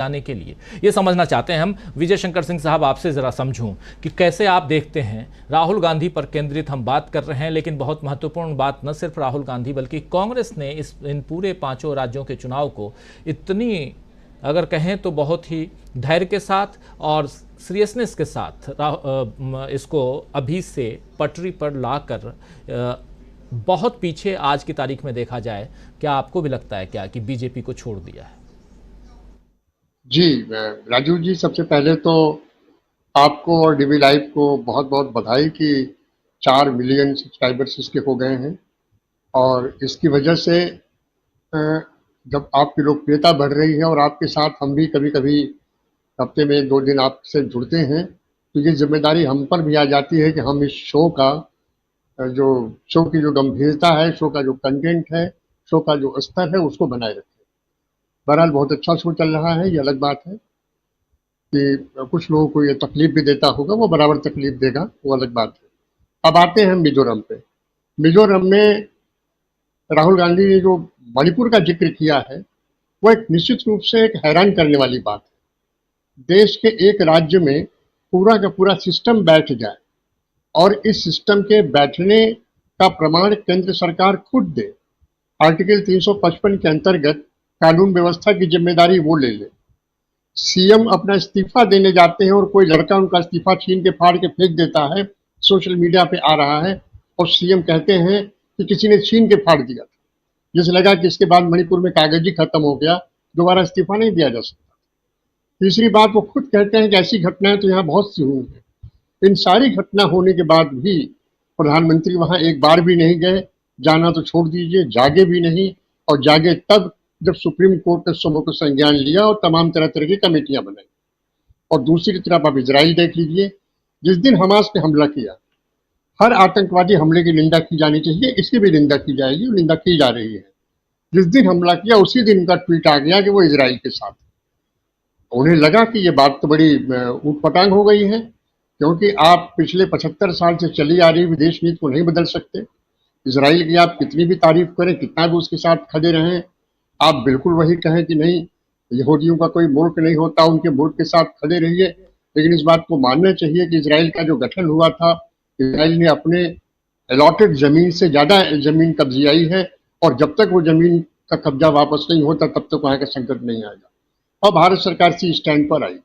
जाने के लिए ये समझना चाहते हैं हम। विजय शंकर सिंह साहब, आपसे जरा समझूं कि कैसे आप देखते हैं, राहुल गांधी पर केंद्रित हम बात कर रहे हैं, लेकिन बहुत महत्वपूर्ण बात न सिर्फ राहुल गांधी बल्कि कांग्रेस ने इन पूरे 5 राज्यों के चुनाव को इतनी, अगर कहें तो बहुत ही धैर्य के साथ और सीरियसनेस के साथ इसको अभी से पटरी पर लाकर बहुत पीछे आज की तारीख में देखा जाए, क्या आपको भी लगता है क्या कि बीजेपी को छोड़ दिया है? जी, राजू जी, सबसे पहले तो आपको और डीवी लाइव को बहुत बहुत बधाई कि 4 मिलियन सब्सक्राइबर्स इसके हो गए हैं। और इसकी वजह से जब आपकी लोकप्रियता बढ़ रही है और आपके साथ हम भी कभी कभी हफ्ते में 2 दिन आपसे जुड़ते हैं, तो ये जिम्मेदारी हम पर भी आ जाती है कि हम इस शो का जो शो की जो गंभीरता है, शो का जो कंटेंट है, शो का जो स्तर है, उसको बनाए रखें। बहरहाल बहुत अच्छा शो चल रहा है, ये अलग बात है कि कुछ लोगों को ये तकलीफ भी देता होगा, वो बराबर तकलीफ देगा, वो अलग बात है। अब आते हैं मिजोरम पे। मिजोरम में राहुल गांधी ने जो मणिपुर का जिक्र किया है, वो एक निश्चित रूप से एक हैरान करने वाली बात है। देश के एक राज्य में पूरा का पूरा सिस्टम बैठ जाए और इस सिस्टम के बैठने का प्रमाण केंद्र सरकार खुद दे, आर्टिकल 355 के अंतर्गत कानून व्यवस्था की जिम्मेदारी वो ले ले। सीएम अपना इस्तीफा देने जाते हैं और कोई लड़का उनका इस्तीफा छीन के फाड़ के फेंक देता है, सोशल मीडिया पे आ रहा है, और सीएम कहते हैं कि किसी ने छीन के फाड़ दिया था। जैसे लगा कि इसके बाद मणिपुर में कागज ही खत्म हो गया, दोबारा इस्तीफा नहीं दिया जा सकता। तीसरी बात, वो खुद कहते हैं कि ऐसी घटनाएं तो यहाँ बहुत सी हुई हैं। इन सारी घटना होने के बाद भी प्रधानमंत्री वहां एक बार भी नहीं गए, जाना तो छोड़ दीजिए, जागे भी नहीं। और जागे तब जब सुप्रीम कोर्ट ने सुबह को संज्ञान लिया और तमाम तरह तरह की कमेटियां बनाई। और दूसरी तरफ आप इजराइल देख लीजिए, जिस दिन हमास ने हमला किया, हर आतंकवादी हमले की निंदा की जानी चाहिए, इसकी भी निंदा की जाएगी, और निंदा की जा रही है। जिस दिन हमला किया उसी दिन उनका ट्वीट आ गया कि वो इजराइल के साथ। उन्हें लगा कि ये बात तो बड़ी ऊटपटांग हो गई है, क्योंकि आप पिछले 75 साल से चली आ रही विदेश नीति को नहीं बदल सकते। इजराइल की आप कितनी भी तारीफ करें, कितना भी उसके साथ खड़े रहें, आप बिल्कुल वही कहें कि नहीं, यहूदियों का कोई मुल्क नहीं होता, उनके मुल्क के साथ खड़े रहिए। लेकिन इस बात को मानना चाहिए कि इजराइल का जो गठन हुआ था, इजराइल ने अपने अलॉटेड जमीन से ज्यादा जमीन कब्जियाई है, और जब तक वो जमीन का कब्जा वापस नहीं होता तब तक वहां का संकट नहीं आएगा। और भारत सरकार सी स्टैंड पर आई।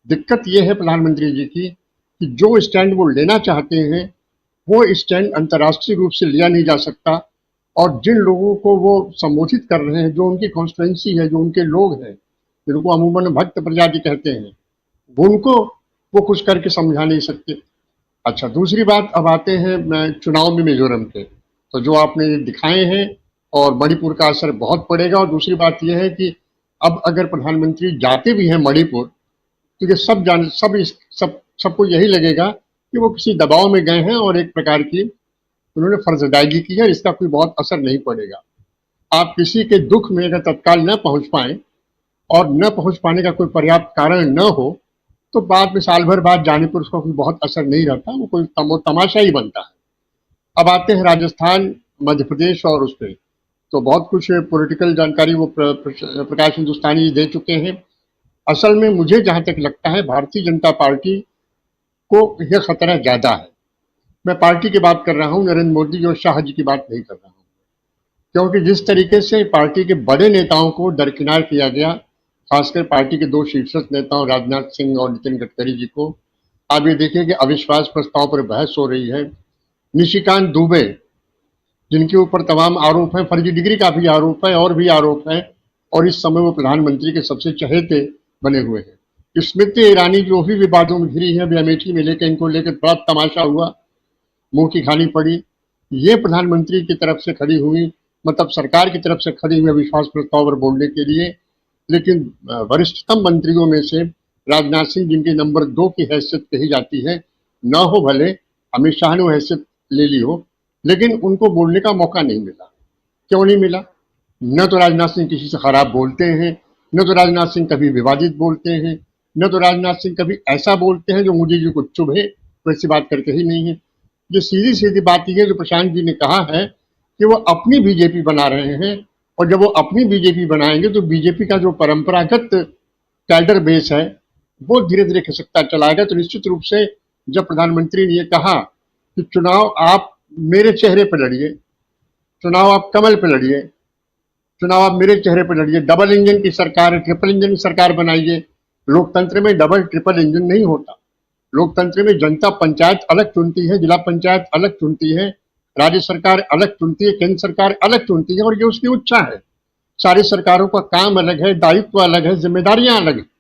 दिक्कत यह है प्रधानमंत्री जी की कि जो स्टैंड वो लेना चाहते हैं, वो स्टैंड अंतर्राष्ट्रीय रूप से लिया नहीं जा सकता। और जिन लोगों को वो संबोधित कर रहे हैं, जो उनकी कॉन्स्टिट्यूएंसी है, जो उनके लोग हैं, जिनको अमूमन भक्त प्रजाति कहते हैं, उनको वो कुछ करके समझा नहीं सकते। अच्छा, दूसरी बात, अब आते हैं चुनाव में मिजोरम के। तो जो आपने दिखाए हैं, और मणिपुर का असर बहुत पड़ेगा। और दूसरी बात यह है कि अब अगर प्रधानमंत्री जाते भी हैं मणिपुर, तो ये सबको यही लगेगा कि वो किसी दबाव में गए हैं और एक प्रकार की उन्होंने फर्ज अदायगी की है, इसका कोई बहुत असर नहीं पड़ेगा। आप किसी के दुख में अगर तत्काल न पहुंच पाए और न पहुंच पाने का कोई पर्याप्त कारण न हो, तो बाद में साल भर बाद जाने पर उसका कोई बहुत असर नहीं रहता, वो कोई तमाशा ही बनता है। अब आते हैं राजस्थान, मध्य प्रदेश और उस पर। तो बहुत कुछ पॉलिटिकल जानकारी वो प्रकाश हिंदुस्तानी दे चुके हैं। असल में मुझे जहां तक लगता है, भारतीय जनता पार्टी को यह खतरा ज्यादा है। मैं पार्टी की बात कर रहा हूं, नरेंद्र मोदी और शाह जी की बात नहीं कर रहा हूं। क्योंकि जिस तरीके से पार्टी के बड़े नेताओं को दरकिनार किया गया, खासकर पार्टी के 2 शीर्षक नेताओं राजनाथ सिंह और नितिन गडकरी जी को, आप ये देखिए कि अविश्वास प्रस्ताव पर बहस हो रही है। निशिकांत दुबे, जिनके ऊपर तमाम आरोप हैं, फर्जी डिग्री का भी आरोप है और भी आरोप है, और इस समय वो प्रधानमंत्री के सबसे चहेते बने हुए हैं। स्मृति ईरानी जो भी विवादों में घिरी है, अभी अमेठी में लेकर इनको लेकर बड़ा तमाशा हुआ, मुंह की खानी पड़ी। ये प्रधानमंत्री की तरफ से खड़ी हुई, मतलब सरकार की तरफ से खड़ी हुई विश्वास प्रस्ताव पर बोलने के लिए। लेकिन वरिष्ठतम मंत्रियों में से राजनाथ सिंह, जिनके नंबर 2 की हैसियत कही जाती है, न हो भले अमित शाह ने हैसियत ले ली हो, लेकिन उनको बोलने का मौका नहीं मिला। क्यों नहीं मिला? न तो राजनाथ सिंह किसी से खराब बोलते हैं, न तो राजनाथ सिंह कभी विवादित बोलते हैं, न तो राजनाथ सिंह कभी ऐसा बोलते हैं जो मोदी जी को चुभे, वैसी बात करते ही नहीं है। जो सीधी सीधी बात यह है, जो प्रशांत जी ने कहा है कि वो अपनी बीजेपी बना रहे हैं, और जब वो अपनी बीजेपी बनाएंगे तो बीजेपी का जो परंपरागत कैडर बेस है वो धीरे धीरे खिसकता चला गया। तो निश्चित रूप से जब प्रधानमंत्री ने ये कहा कि चुनाव आप मेरे चेहरे पर लड़िए, चुनाव आप कमल पर लड़िए, चुनाव आप मेरे चेहरे पर लड़िए, डबल इंजन की सरकार है, ट्रिपल इंजन की सरकार बनाइए। लोकतंत्र में डबल ट्रिपल इंजन नहीं होता। लोकतंत्र में जनता पंचायत अलग चुनती है, जिला पंचायत अलग चुनती है, राज्य सरकार अलग चुनती है, केंद्र सरकार अलग चुनती है, और ये उसकी इच्छा है। सारी सरकारों का काम अलग है, दायित्व अलग है, जिम्मेदारियां अलग है।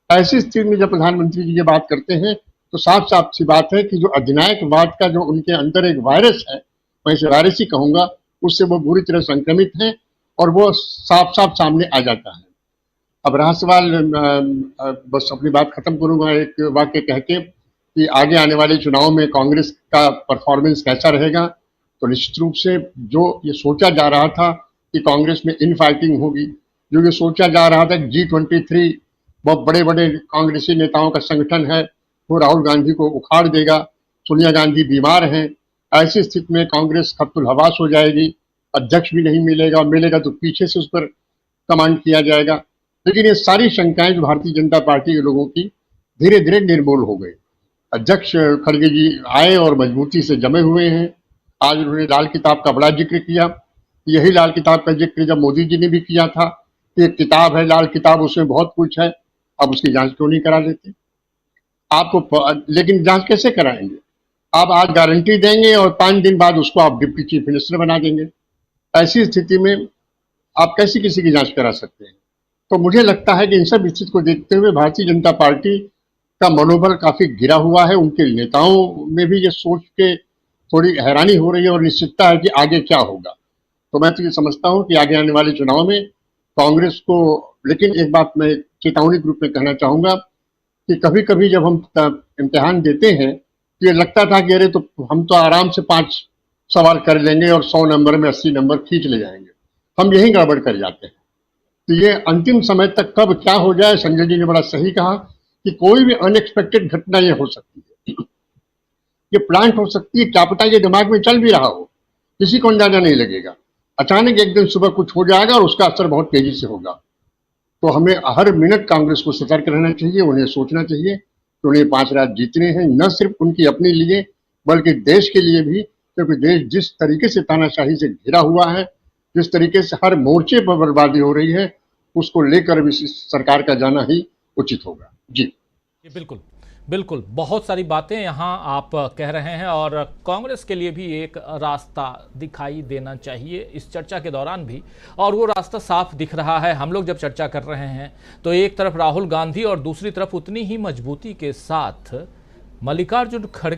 ऐसी स्थिति में जब प्रधानमंत्री जी ये बात करते हैं तो साफ साफ सी बात है कि जो अधिनायकवाद का जो उनके अंदर एक वायरस है, मैं इसे वायरस ही कहूंगा, उससे वो बुरी तरह संक्रमित है और वो साफ साफ सामने आ जाता है। अब रहा सवाल, बस अपनी बात खत्म करूंगा एक वाक्य कह के कि आगे आने वाले चुनाव में कांग्रेस का परफॉर्मेंस कैसा रहेगा। तो निश्चित रूप से जो ये सोचा जा रहा था कि कांग्रेस में इन फाइटिंग होगी, जो ये सोचा जा रहा था कि G23 बहुत बड़े बड़े कांग्रेसी नेताओं का संगठन है, वो राहुल गांधी को उखाड़ देगा, सोनिया गांधी बीमार हैं, ऐसी स्थिति में कांग्रेस खत्तुल हवास हो जाएगी, अध्यक्ष भी नहीं मिलेगा, मिलेगा तो पीछे से उस पर कमांड किया जाएगा। लेकिन ये सारी शंकाएं जो भारतीय जनता पार्टी के लोगों की धीरे धीरे निर्मूल हो गई। अध्यक्ष खड़गे जी आए और मजबूती से जमे हुए हैं। आज उन्होंने लाल किताब का बड़ा जिक्र किया। यही लाल किताब का जिक्र जब मोदी जी ने भी किया था कि एक किताब है लाल किताब, उसमें बहुत कुछ है, अब उसकी जांच क्यों नहीं करा लेते आपको? लेकिन जांच कैसे कराएंगे? आप आज गारंटी देंगे और 5 दिन बाद उसको आप डिप्टी चीफ मिनिस्टर बना देंगे। ऐसी स्थिति में आप कैसे किसी की जांच करा सकते हैं? तो मुझे लगता है कि इन सब स्थिति को देखते हुए भारतीय जनता पार्टी का मनोबल काफी गिरा हुआ है। उनके नेताओं में भी ये सोच के थोड़ी हैरानी हो रही है और निश्चितता है कि आगे क्या होगा। तो मैं तो ये समझता हूं कि आगे आने वाले चुनाव में कांग्रेस को, लेकिन एक बात मैं चेतावनी के रूप में कहना चाहूंगा कि कभी कभी जब हम इम्तिहान देते हैं तो ये लगता था कि अरे तो हम तो आराम से 5 सवाल कर लेंगे और 100 नंबर में 80 नंबर खींच ले जाएंगे, हम यही गड़बड़ कर जाते हैं। तो ये अंतिम समय तक कब क्या हो जाए, संजय जी ने बड़ा सही कहा कि कोई भी अनएक्सपेक्टेड घटना ये हो सकती है, ये प्लांट हो सकती है, क्या पता ये दिमाग में चल भी रहा हो, किसी को अंदाजा नहीं लगेगा। अचानक एक दिन सुबह कुछ हो जाएगा और उसका असर बहुत तेजी से होगा। तो हमें हर मिनट कांग्रेस को सतर्क रहना चाहिए, उन्हें सोचना चाहिए कि उन्हें 5 राज्य जीतने हैं, न सिर्फ उनकी अपने लिए बल्कि देश के लिए भी, क्योंकि देश जिस तरीके से तानाशाही से घिरा हुआ है, जिस तरीके से हर मोर्चे पर बर्बादी हो रही है, उसको लेकर भी सरकार का जाना ही उचित होगा। जी बिल्कुल बिल्कुल, बहुत सारी बातें यहाँ आप कह रहे हैं और कांग्रेस के लिए भी एक रास्ता दिखाई देना चाहिए इस चर्चा के दौरान भी, और वो रास्ता साफ दिख रहा है। हम लोग जब चर्चा कर रहे हैं तो एक तरफ राहुल गांधी और दूसरी तरफ उतनी ही मजबूती के साथ मल्लिकार्जुन खड़गे